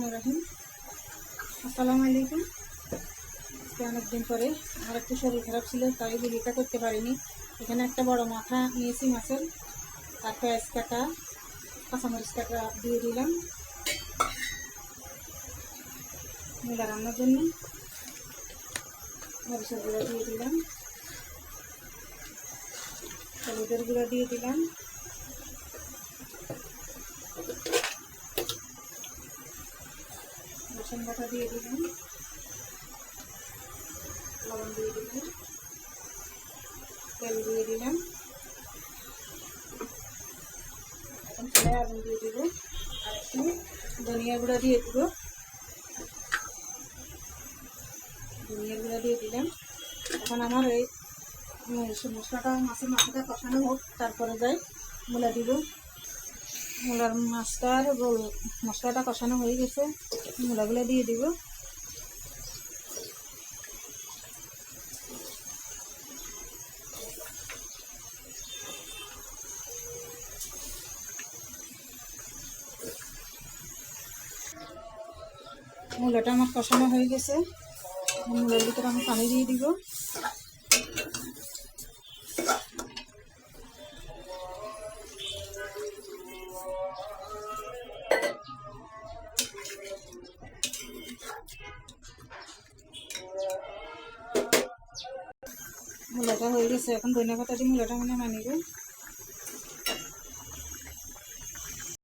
রহিম। আসসালামু আলাইকুম। অনেকদিন পরে আমার একটু শরীর খারাপ ছিল, তাই ভিডিওটা করতে পারিনি। এখানে একটা বড় মাথা নিয়েছি মাছের, আর পেঁয়াজ কাটা, কাঁচামরিচ কাটা দিয়ে দিলাম মূলা রান্নার জন্য। মরিচের গুঁড়া দিয়ে দিলাম, হলুদের গুঁড়া দিয়ে দিলাম, রসুন বাটা দিয়ে দিলাম, লবণ দিয়ে দিলাম, তেল দিয়ে দিলাম, এখন চুলায় আগুন দিয়ে দিব, আর একটু ধনিয়া গুঁড়া দিয়ে দিব। ধনিয়া গুঁড়া দিয়ে দিলাম। এখন আমার এই মশলাটা মাছের মাথাটা কষানো হোক, তারপরে যাই মূলা দিব। মূলার মাছটার মশলাটা কষানো হয়ে গেছে, মূলাগুলো দিয়ে দিব। মূলাটা আমার কষানো হয়ে গেছে, মূলার ভিতরে আমি পানি দিয়ে দিব। মূলাটা হয়ে গেছে, এখন ধনিয়া পাতা দিয়ে মূলাটা মানে মানিব।